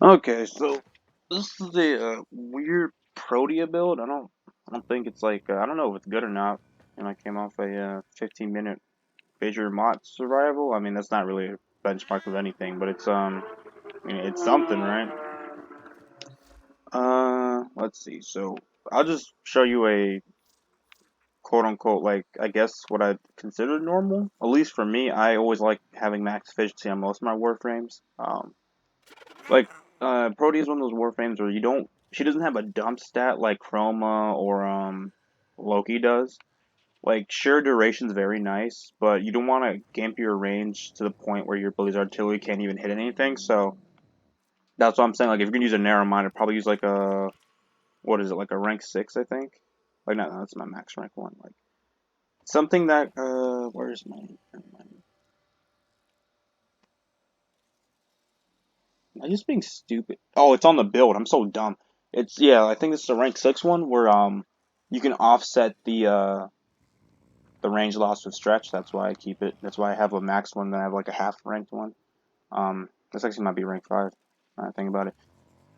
Okay, so this is a weird protea build. I don't think it's like I don't know if it's good or not. And I came off a 15-minute major mod survival. I mean, that's not really a benchmark of anything, but I mean, it's something, right? Let's see. So I'll just show you a quote unquote like I guess what I consider normal. At least for me, I always like having max efficiency on most of my warframes. Like, Protea is one of those warframes where you don't. She doesn't have a dump stat like Chroma or Loki does. Like, sure, duration's very nice, but you don't want to gamp your range to the point where your Blaze Artillery can't even hit anything. So that's what I'm saying. Like, if you're gonna use a narrow mind, I'd probably use like a what is it, like a rank 6, I think. Like, no, that's my max rank one. Like something that where's my? Am I just being stupid? Oh, it's on the build. I'm so dumb. It's yeah, I think this is a rank 6 one where you can offset the range loss with stretch. That's why I keep it. That's why I have a max one, then I have like a half ranked one. This actually might be rank 5. I think about it.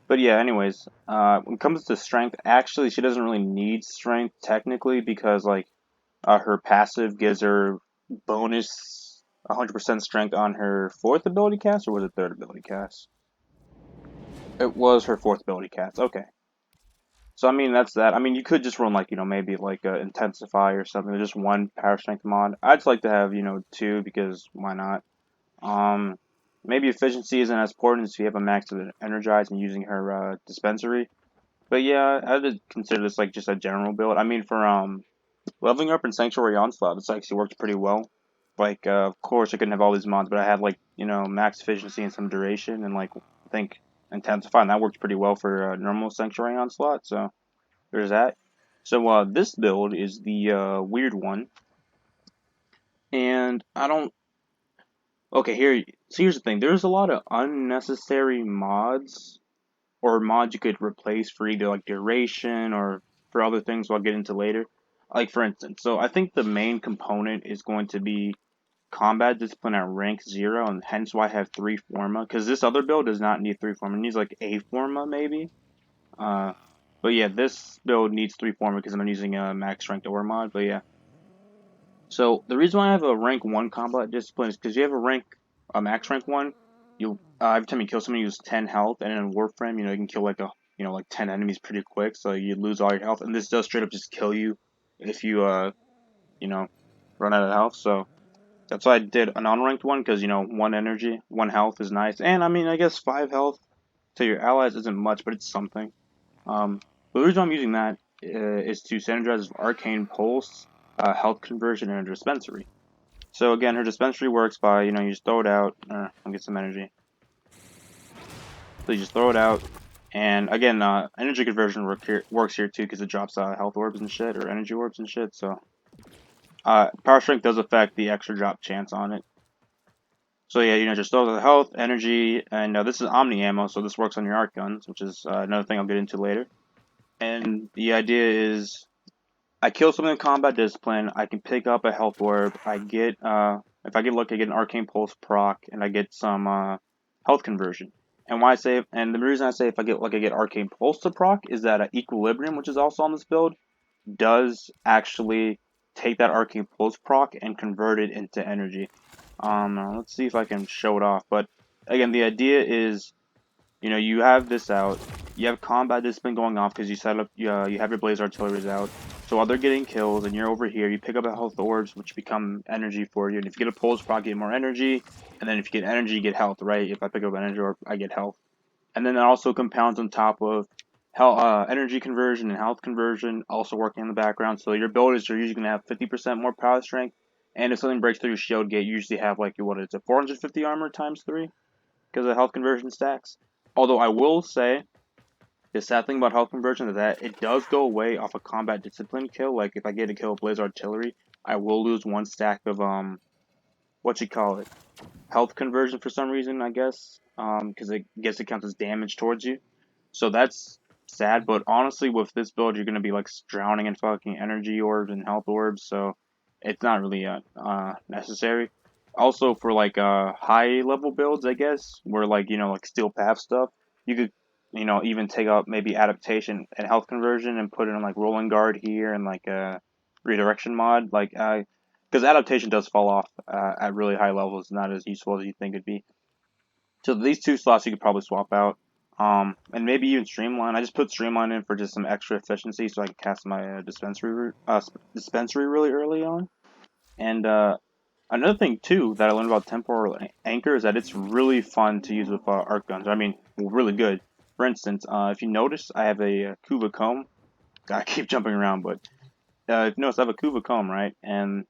But yeah, anyways, when it comes to strength, actually she doesn't really need strength technically because like her passive gives her bonus 100% strength on her fourth ability cast, or was it third ability cast? It was her fourth ability cast. Okay. So I mean that's that. I mean you could just run like maybe like a intensify or something. Just one power strength mod. I'd just like to have two because why not? Um, Maybe efficiency isn't as important as if you have a max of energize and using her dispensary. But yeah, I'd consider this like just a general build. I mean for leveling up in Sanctuary Onslaught, this actually worked pretty well. Like of course I couldn't have all these mods, but I had like max efficiency and some duration and like I think intensify, and that worked pretty well for normal Sanctuary Onslaught. So. There's that. So this build is the weird one, and I don't. Okay, here. So here's the thing. There's a lot of unnecessary mods or mods you could replace for either like duration or for other things I'll get into later. Like for instance, so I think the main component is going to be combat discipline at rank 0, and hence why I have 3 forma. Because this other build does not need 3 forma. It needs like a forma maybe. Uh, but yeah, this build needs 3 forma because I'm using a max ranked ore mod. But yeah. So the reason why I have a rank 1 combat discipline is because you have a max rank 1, you every time you kill someone you lose 10 health, and in Warframe, you can kill like like 10 enemies pretty quick, so you lose all your health, and this does straight up just kill you if you you know, run out of health. So that's why I did an unranked one because 1 energy, 1 health is nice, and I mean I guess 5 health to your allies isn't much, but it's something. But the reason I'm using that is to synergize with Arcane Pulse, health conversion, and a dispensary. So again, her dispensary works by, you just throw it out. I'll get some energy. So you just throw it out. And again, energy conversion works here too because it drops health orbs and shit, or energy orbs and shit. So power strength does affect the extra drop chance on it. So yeah, just throw the health, energy, and this is Omni ammo, so this works on your arc guns, which is another thing I'll get into later. And the idea is I kill something in combat discipline, I can pick up a health orb, I get, if I get lucky, I get an arcane pulse proc, and I get some, health conversion. And why I say, and the reason I say if I get lucky, I get arcane pulse to proc is that equilibrium, which is also on this build, does actually take that arcane pulse proc and convert it into energy. Let's see if I can show it off, but again, the idea is you have this out. You have combat discipline going off because you set up. You have your blaze artilleries out. So while they're getting kills and you're over here, you pick up a health orbs, which become energy for you. And if you get a pulse proc, you get more energy. And then if you get energy, you get health. Right? If I pick up an energy orb, I get health. And then that also compounds on top of health, energy conversion and health conversion, also working in the background. So your builders are usually going to have 50% more power strength. And if something breaks through your shield gate, you usually have like what is it, 450 armor times 3 because of health conversion stacks. Although I will say, the sad thing about health conversion is that it does go away off a combat discipline kill. Like if I get a kill with Blaze Artillery, I will lose 1 stack of what you call it, health conversion for some reason. I guess because I guess it counts as damage towards you. So that's sad. But honestly, with this build, you're gonna be like drowning in fucking energy orbs and health orbs. So it's not really necessary. Also for like high level builds, I guess, where like like steel path stuff. You could, even take out maybe adaptation and health conversion and put it on like rolling guard here and like a redirection mod, like because adaptation does fall off at really high levels, not as useful as you think it'd be. So these two slots you could probably swap out. And maybe even streamline. I just put streamline in for just some extra efficiency, so I can cast my dispensary really early on. And another thing too that I learned about temporal anchor is that it's really fun to use with arc guns. I mean, well, really good. For instance, if you notice, I have a Kuva comb. I keep jumping around, but if you notice, I have a Kuva comb, right? And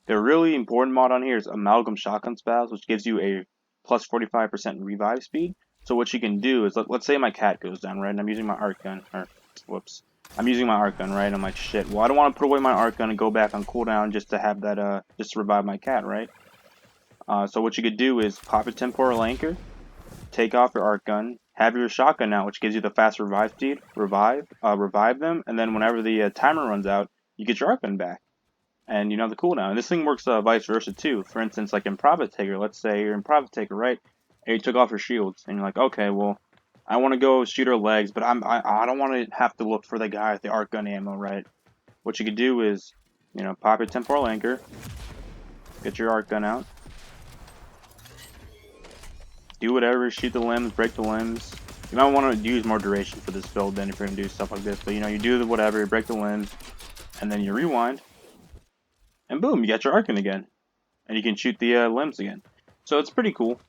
the really important mod on here is Amalgam Shotgun Spaz, which gives you a plus 45% revive speed. So what you can do is, let's say my cat goes down, right? And I'm using my arc gun, or whoops, I'm using my arc gun, right? And I'm like, shit. Well, I don't want to put away my arc gun and go back on cooldown just to have that, just to revive my cat, right? So what you could do is pop a temporal anchor, take off your arc gun, have your shotgun out, which gives you the fast revive speed, revive them, and then whenever the timer runs out, you get your arc gun back and the cooldown. And this thing works vice versa too. For instance, like in Profit Taker, let's say you're in Profit Taker, right? And you took off your shields, and you're like, okay, well, I want to go shoot her legs, but I don't want to have to look for the guy with the arc gun ammo, right? What you could do is, pop your temporal anchor, get your arc gun out, do whatever, shoot the limbs, break the limbs. You might want to use more duration for this build than if you're gonna do stuff like this, but you do the whatever, you break the limbs, and then you rewind, and boom, you got your arc gun again. And you can shoot the limbs again. So it's pretty cool.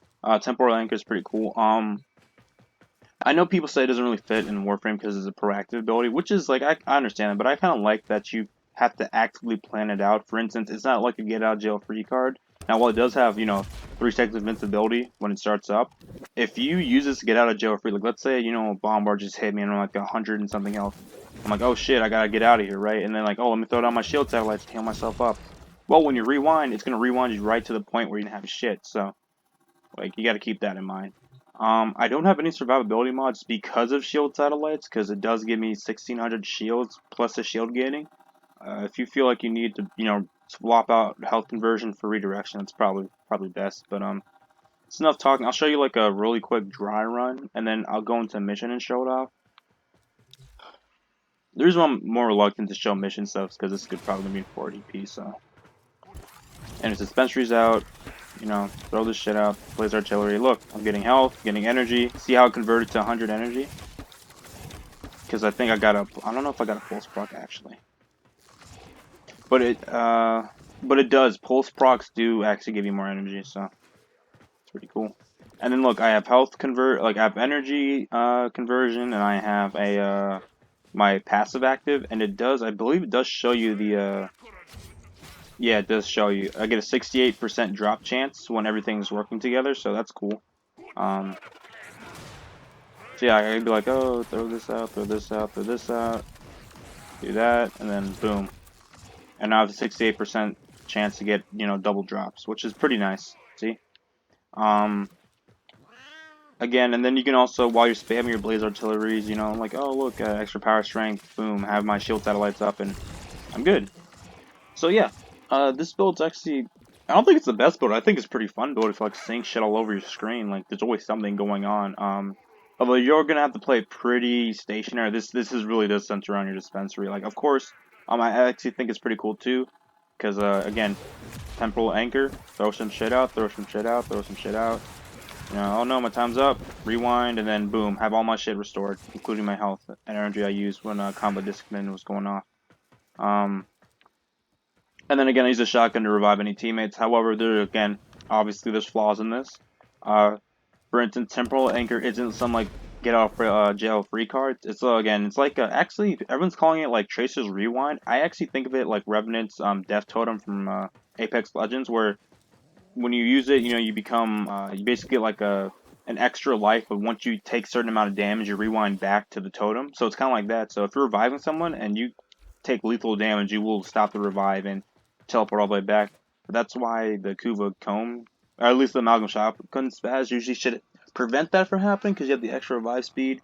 Temporal Anchor is pretty cool. I know people say it doesn't really fit in Warframe because it's a proactive ability, which is like, I understand it, but I kind of like that you have to actively plan it out. For instance, it's not like a get out of jail free card. Now, while it does have, 3 seconds of invincibility when it starts up, if you use this to get out of jail free, like let's say, a bombard just hit me and I'm like 100 and something health. I'm like, oh shit, I gotta get out of here, right? And then like, oh, let me throw down my shield satellites to heal myself up. Well, when you rewind, it's gonna rewind you right to the point where you didn't have shit. So, like, you got to keep that in mind. I don't have any survivability mods because of shield satellites, because it does give me 1600 shields plus the shield gaining. If you feel like you need to, swap out health conversion for redirection, it's probably best. But it's enough talking. I'll show you like a really quick dry run, and then I'll go into mission and show it off. The reason why I'm more reluctant to show mission stuff is because this could probably be 40p. So, and if dispensary's out, throw this shit out. Blaze artillery. Look, I'm getting health, getting energy. See how it converted to 100 energy? Because I think I don't know if I got a pulse proc actually. But it does. Pulse procs do actually give you more energy, so it's pretty cool. And then look, I have I have energy conversion, and I have a my passive active, and I believe it does show you the yeah, it does show you. I get a 68% drop chance when everything's working together, so that's cool. Um, so yeah, I could be like, oh, throw this out, throw this out, throw this out, do that, and then boom. And now I have a 68% chance to get, double drops, which is pretty nice. See? Um, Again, and then you can also, while you're spamming your blaze artilleries, like, oh, look, extra power strength, boom, have my shield satellites up, and I'm good. So yeah, this build's actually, I don't think it's the best build. I think it's a pretty fun build if you like seeing shit all over your screen. Like there's always something going on. Although you're gonna have to play pretty stationary. This is really does center around your dispensary. Like of course, I actually think it's pretty cool too, because again, temporal anchor, throw some shit out, throw some shit out, throw some shit out. Oh no, my time's up. Rewind and then boom, have all my shit restored, including my health and energy I used when combat discipline was going off. And then again, I use a shotgun to revive any teammates. However, obviously there's flaws in this. For instance, temporal anchor isn't some like get out of jail free card. It's again, it's like actually everyone's calling it like Tracer's Rewind. I actually think of it like Revenant's Death Totem from Apex Legends, where when you use it, you become you basically get like an extra life, but once you take a certain amount of damage, you rewind back to the totem. So it's kind of like that. So if you're reviving someone and you take lethal damage, you will stop the revive and teleport all the way back. But that's why the Kuva comb, or at least the amalgam shotgun spaz, usually should prevent that from happening because you have the extra revive speed.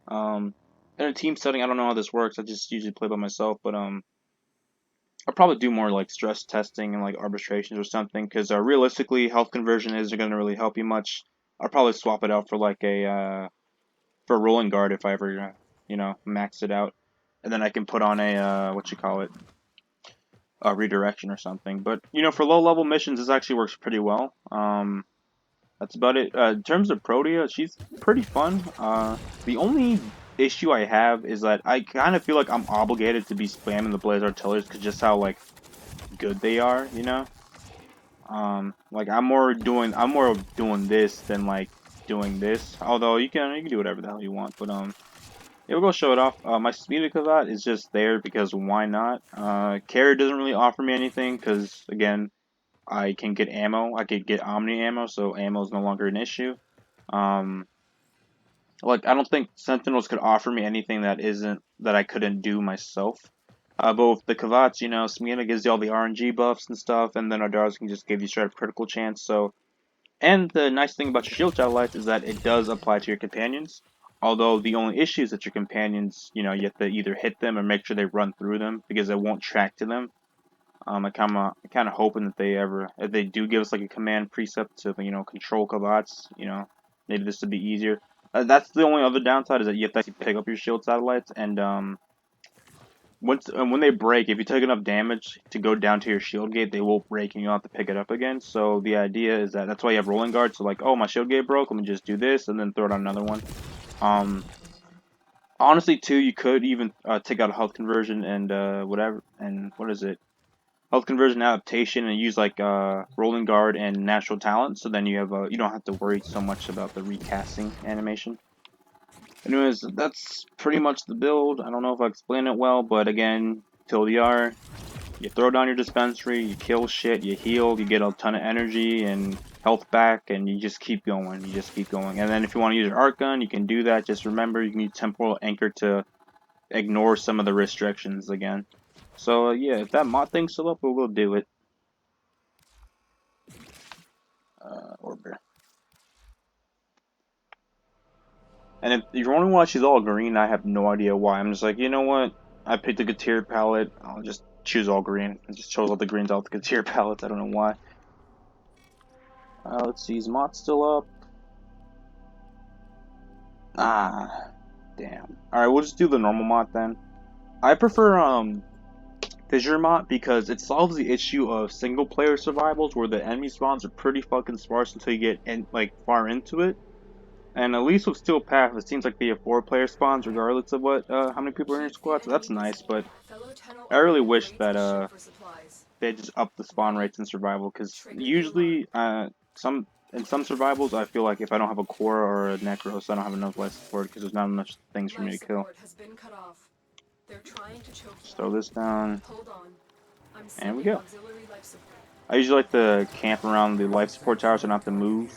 In a team setting, I don't know how this works. I just usually play by myself, but I'll probably do more like stress testing and like arbitrations or something because realistically, health conversion isn't going to really help you much. I'll probably swap it out for like a for rolling guard if I ever, you know, max it out, and then I can put on a what you call it, a redirection or something. But you know, for low level missions, this actually works pretty well. That's about it. In terms of Protea, she's pretty fun. The only issue I have is that I kind of feel like I'm obligated to be spamming the Blaze Artilleries because just how like good they are, you know. Like I'm more of doing this than like doing this. Although you can do whatever the hell you want, but yeah, we'll go show it off. My speed of that is just there because why not? Carry doesn't really offer me anything because again, I can get ammo. I could get Omni ammo, so ammo is no longer an issue. Um, like I don't think Sentinels could offer me anything that I couldn't do myself. But with the Kavats, you know, Smina gives you all the RNG buffs and stuff, and then Ardars can just give you straight up critical chance. So, and the nice thing about your shield satellites is that it does apply to your companions. Although the only issue is that your companions, you know, you have to either hit them or make sure they run through them because it won't track to them. I kind of hoping that if they do give us like a command precept to, you know, control Kavats, you know, maybe this would be easier. That's the only other downside is that you have to actually pick up your shield satellites, and when they break, if you take enough damage to go down to your shield gate, they will break and you'll have to pick it up again. So the idea is that's why you have rolling guards. So like, oh, my shield gate broke, let me just do this and then throw it on another one. Honestly, too, you could even take out a health conversion and whatever, and what is it? Health conversion adaptation and use like rolling guard and natural talent. So then you have you don't have to worry so much about the recasting animation. Anyways, that's pretty much the build. I don't know if I explained it well, but again, TLDR, you throw down your dispensary, you kill shit, you heal, you get a ton of energy and health back, and you just keep going. You just keep going. And then if you want to use your arc gun, you can do that. Just remember, you can use temporal anchor to ignore some of the restrictions again. So yeah, if that mod thing's still up, we'll do it. Orbiter. And if you're wondering why she's all green, I have no idea why. I'm just like, you know what? I picked a Gatir palette. I'll just choose all green. I just chose all the greens out the Gatir palettes. I don't know why. Let's see. Is mod still up? Ah, damn. Alright, we'll just do the normal mod then. I prefer Fissure mod because it solves the issue of single player survivals where the enemy spawns are pretty fucking sparse until you get like far into it. And at least with Steel Path, it seems like they have 4-player spawns regardless of how many people are in your squad, so that's nice, but I really wish that they just up the spawn rates in survival, because usually in some survivals I feel like if I don't have a core or a necros, I don't have enough life support because there's not enough things for me to kill. Just throw this down, and we go. I usually like to camp around the life support tower so I don't have to move.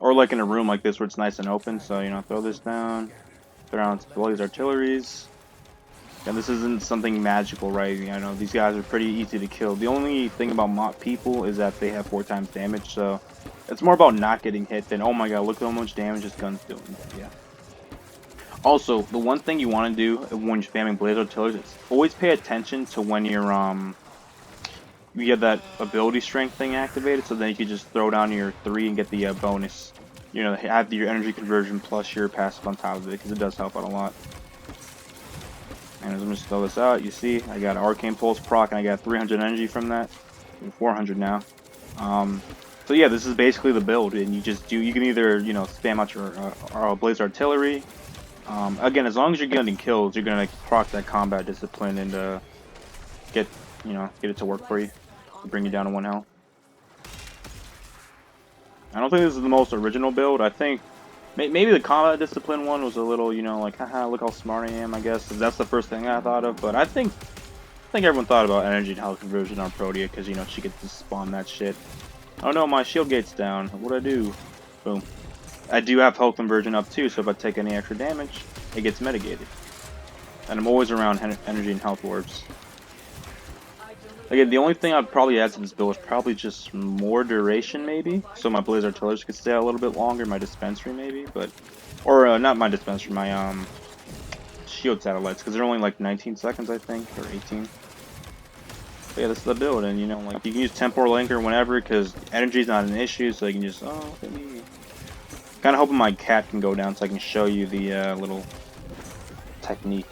Or like in a room like this where it's nice and open, so you know, throw this down, throw down all these artilleries. And this isn't something magical, right? You know, these guys are pretty easy to kill. The only thing about mock people is that they have 4 times damage, so it's more about not getting hit than, oh my god, look how much damage this gun's doing. Yeah. Also, the one thing you want to do when you're spamming blaze artillery is always pay attention to when you get that ability strength thing activated, so then you can just throw down your 3 and get the bonus. You know, have your energy conversion plus your passive on top of it, because it does help out a lot. And I'm just throw this out. You see, I got an Arcane Pulse proc, and I got 300 energy from that. 400 now. So yeah, this is basically the build, and you can either, you know, spam out your Blaze Artillery. Again, as long as you're getting kills, you're gonna proc that combat discipline and get it to work for you. Bring you down to 1 health. I don't think this is the most original build. I think maybe the combat discipline one was a little, you know, like, haha, look how smart I am, I guess. That's the first thing I thought of. But I think everyone thought about energy and health conversion on Protea because, you know, she gets to spawn that shit. Oh no, my shield gate's down. What'd I do? Boom. I do have health conversion up too, so if I take any extra damage, it gets mitigated. And I'm always around energy and health orbs. Again, the only thing I'd probably add to this build is probably just more duration, maybe. So my Blaze Artillery could stay out a little bit longer, my dispensary maybe, or not my dispensary, my shield satellites, because they're only like 19 seconds, I think, or 18. But yeah, this is the build, and you know, like you can use temporal anchor whenever, because energy is not an issue, so you can just, oh, look at me. Kind of hoping my cat can go down so I can show you the little technique.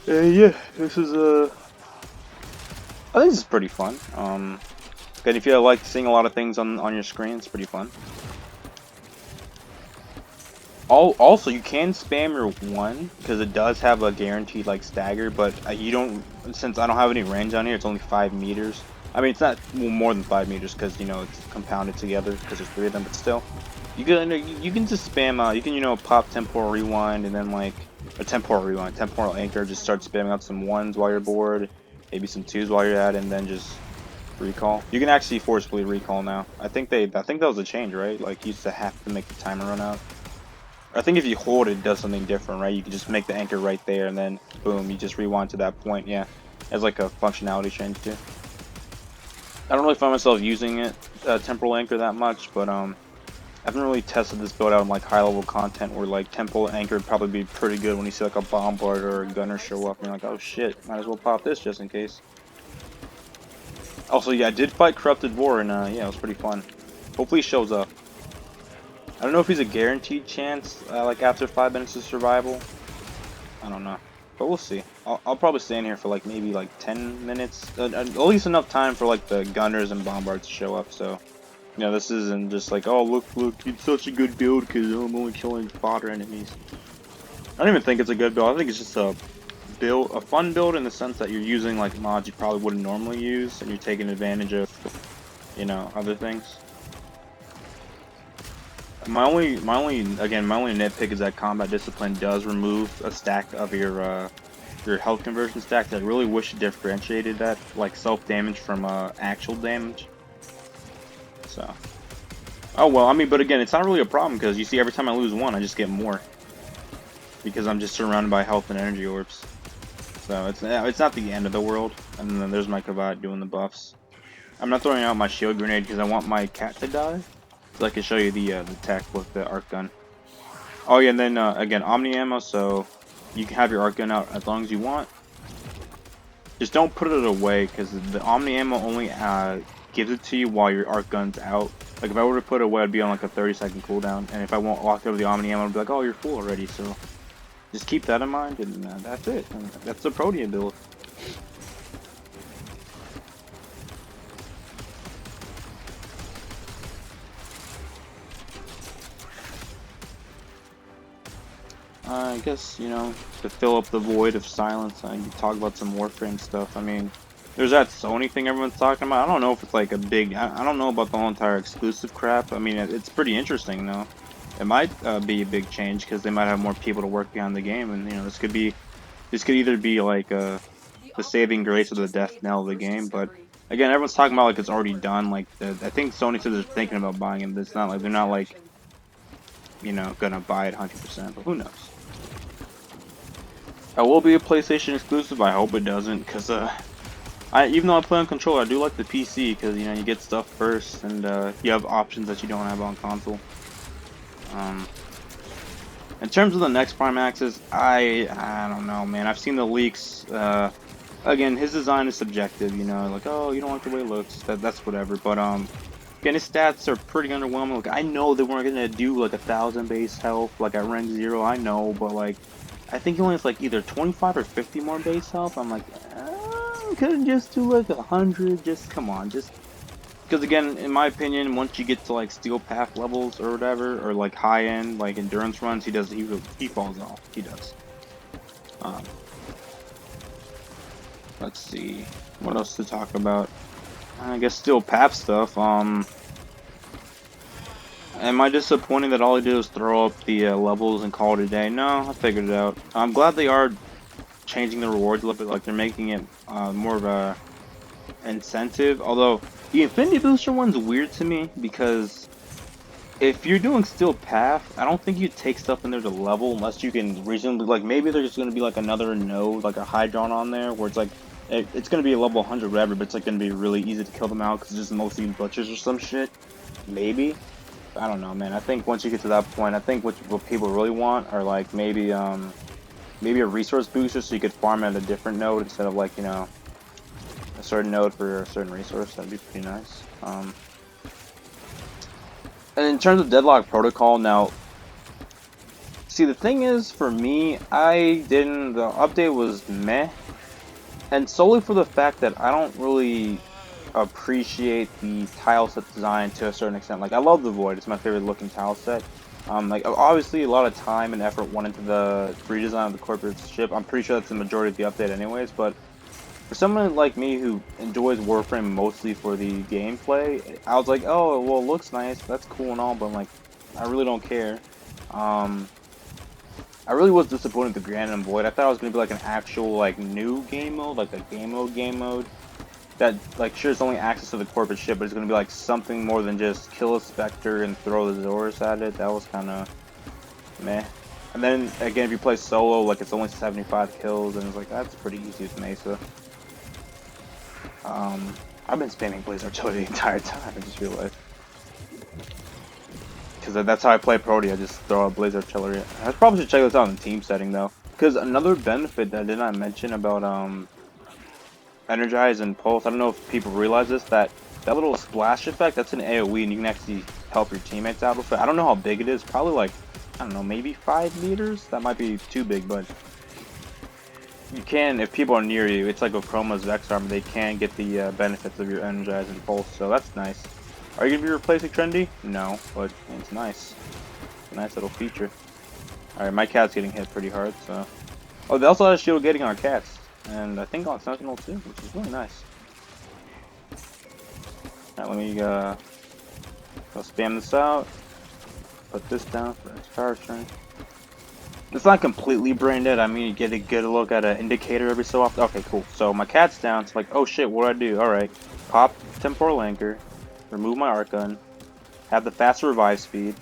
Yeah, this is I think this is pretty fun. Good if you like seeing a lot of things on your screen, it's pretty fun. Also, you can spam your 1 because it does have a guaranteed like stagger, but you don't. Since I don't have any range on here, it's only 5 meters. I mean, it's not more than 5 meters because you know it's compounded together because there's 3 of them. But still, you can just spam. You can pop temporal rewind and then like a temporal rewind, temporal anchor. Just start spamming out some 1s while you're bored, maybe some 2s while you're at, it, and then just recall. You can actually forcefully recall now. I think that was a change, right? Like you used to have to make the timer run out. I think if you hold it, it does something different, right? You can just make the anchor right there, and then boom, you just rewind to that point. Yeah, as like a functionality change too. I don't really find myself using it, temporal anchor that much, but I haven't really tested this build out in like high level content where like temporal anchor would probably be pretty good when you see like a bombard or a gunner show up, and you're like, oh shit, might as well pop this just in case. Also, yeah, I did fight Corrupted War, and yeah, it was pretty fun. Hopefully he shows up. I don't know if he's a guaranteed chance, like after 5 minutes of survival. I don't know, but we'll see. I'll probably stay in here for like maybe like 10 minutes, at least enough time for like the gunners and bombards to show up. So, you know, this isn't just like, oh look, it's such a good build because I'm only killing fodder enemies. I don't even think it's a good build. I think it's just a fun build in the sense that you're using like mods you probably wouldn't normally use, and you're taking advantage of, you know, other things. My only nitpick is that combat discipline does remove a stack of your health conversion stack. I really wish it differentiated that, like self damage from actual damage. So, oh well, I mean, but again, it's not really a problem because you see, every time I lose 1, I just get more because I'm just surrounded by health and energy orbs. So it's not the end of the world. And then there's my Kavat doing the buffs. I'm not throwing out my shield grenade because I want my cat to die. So I can show you the tech with the arc gun. Oh yeah, and then again, Omni ammo, so you can have your arc gun out as long as you want. Just don't put it away because the Omni ammo only gives it to you while your arc gun's out. Like if I were to put it away, I'd be on like a 30-second cooldown, and if I won't lock over the Omni ammo, I'd be like, oh, you're full already. So just keep that in mind, and that's it. And that's the protea build. I guess, you know, to fill up the void of silence, I can talk about some Warframe stuff. I mean, there's that Sony thing everyone's talking about. I don't know if it's like a big... I don't know about the whole entire exclusive crap. I mean, it's pretty interesting, though. It might be a big change, because they might have more people to work behind the game, and, you know, this could either be, like, the saving grace or the death knell of the game, but... Again, everyone's talking about, like, it's already done. Like, I think Sony said they're thinking about buying it, but it's not like... They're not, like, you know, gonna buy it 100%, but who knows? It will be a PlayStation exclusive. I hope it doesn't, because even though I play on controller, I do like the PC because, you know, you get stuff first, and you have options that you don't have on console. In terms of the next Prime Access, I don't know, man. I've seen the leaks. Again, his design is subjective, you know, like, oh, you don't like the way it looks. That's whatever. But again, his stats are pretty underwhelming. Like, I know they weren't gonna do like 1,000 base health like at rank 0. I know, but like, I think he only has like either 25 or 50 more base health. I'm like, couldn't just do like 100. Just come on, just because again, in my opinion, once you get to like steel path levels or whatever, or like high end like endurance runs, he falls off. He does. Let's see what else to talk about. I guess steel path stuff. Am I disappointed that all he did was throw up the levels and call it a day? No, I figured it out. I'm glad they are changing the rewards a little bit, like they're making it more of a incentive. Although the Infinity Booster one's weird to me because if you're doing Steel Path, I don't think you take stuff in there to level unless you can reasonably, like, maybe there's going to be like another node, like a Hydron on there, where it's like it's going to be a level 100 whatever, but it's like going to be really easy to kill them out because it's just mostly butchers or some shit. Maybe. I don't know, man. I think once you get to that point, I think what people really want are like maybe a resource booster so you could farm at a different node instead of like, you know, a certain node for a certain resource. That'd be pretty nice. And in terms of Deadlock Protocol, now, see, the thing is, for me, the update was meh, and solely for the fact that I don't really appreciate the tile set design to a certain extent. Like, I love the Void, it's my favorite looking tile set. Like, obviously, a lot of time and effort went into the redesign of the corporate ship. I'm pretty sure that's the majority of the update anyways, but for someone like me who enjoys Warframe mostly for the gameplay, I was like, oh, well, it looks nice, that's cool and all, but, like, I really don't care. I really was disappointed with the Grand and Void. I thought it was going to be, like, an actual, like, new game mode, like a game mode. That, like, sure, it's only access to the corporate ship, but it's going to be, like, something more than just kill a Spectre and throw the Zorus at it. That was kind of meh. And then, again, if you play solo, like, it's only 75 kills, and it's like, that's pretty easy with Mesa. I've been spamming Blaze Artillery the entire time, I just realized. Because that's how I play Protea, I just throw out Blaze Artillery. I probably should check this out in team setting, though. Because another benefit that I did not mention about, Energize and Pulse, I don't know if people realize this, that little splash effect, that's an AoE, and you can actually help your teammates out with it. I don't know how big it is, probably like, I don't know, maybe 5 meters? That might be too big, but you can, if people are near you, it's like a Chroma's Vex Armor, they can get the benefits of your Energize and Pulse, so that's nice. Are you going to be replacing Trendy? No, but it's nice. It's a nice little feature. Alright, my cat's getting hit pretty hard, so... Oh, they also had a shield getting on cats. And I think on Sentinel too, which is really nice. Alright, let me go spam this out. Put this down for its power strength. It's not completely brain dead. I mean, you get a good look at an indicator every so often. Okay, cool. So my cat's down. It's like, oh shit, what do I do? Alright. Pop Temporal Anchor. Remove my Arc Gun. Have the fast revive speed.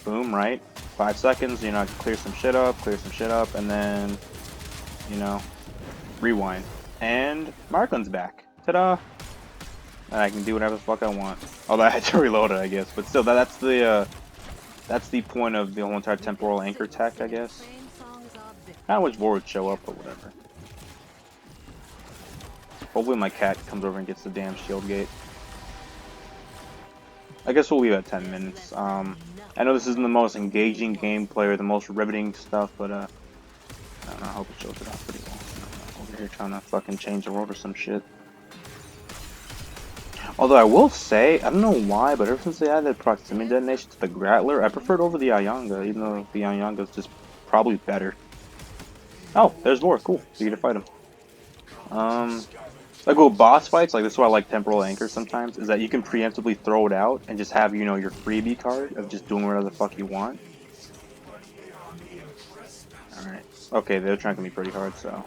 Boom, right? 5 seconds, you know, clear some shit up, and then, you know, rewind. And my Arc Gun's back. Ta-da! And I can do whatever the fuck I want. Although I had to reload it, I guess. But still, that's the point of the whole entire temporal anchor tech, I guess. I wish War would show up, but whatever. Hopefully my cat comes over and gets the damn shield gate. I guess we'll leave it at 10 minutes. I know this isn't the most engaging gameplay or the most riveting stuff, but I don't know, I hope it shows it off pretty well. Over here trying to fucking change the world or some shit. Although I will say, I don't know why, but ever since they added proximity detonation to the Grattler, I prefer it over the Ayanga, even though the Ayanga is just probably better. Oh, there's Vor, cool, you get to fight him. Like with boss fights, like this is why I like Temporal Anchor sometimes, is that you can preemptively throw it out and just have, you know, your freebie card of just doing whatever the fuck you want. Alright. Okay, they're trying to be pretty hard, so...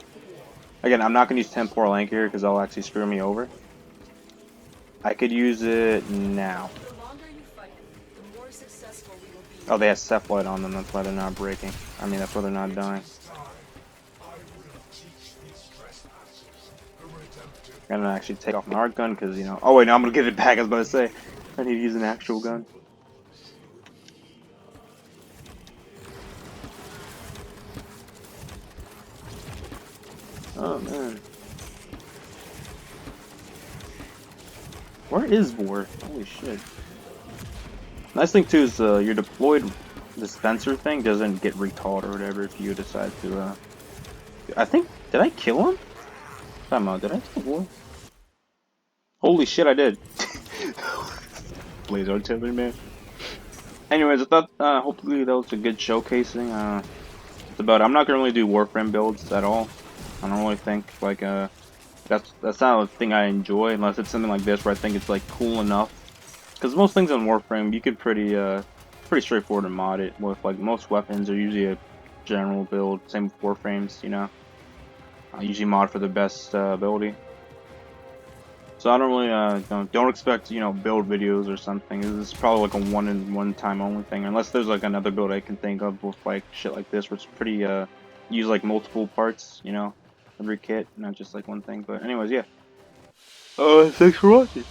Again, I'm not going to use Temporal Anchor because that'll actually screw me over. I could use it now. Oh, they have Cephalite on them, that's why they're not breaking. I mean, that's why they're not dying. I'm gonna actually take off my Arc Gun because, you know... Oh wait, no, I'm gonna give it back, I was about to say. I need to use an actual gun. Oh man. Where is Vor? Holy shit. Nice thing too is your deployed dispenser thing doesn't get recalled or whatever if you decide to I think, did I kill him? Time out, did I kill Vor? Holy shit, I did. Blaze Artillery, man. Anyways, I thought hopefully that was a good showcasing. It's about I'm not gonna really do Warframe builds at all. I don't really think like that's not a thing I enjoy unless it's something like this where I think it's like cool enough. Because most things on Warframe you could pretty straightforward to mod it with, like most weapons are usually a general build. Same with Warframes, you know. I usually mod for the best ability. So I don't really don't expect, you know, build videos or something. This is probably like a one time only thing, unless there's like another build I can think of with like shit like this where it's pretty use like multiple parts, you know, every kit, not just like one thing. But anyways, yeah. Thanks for watching.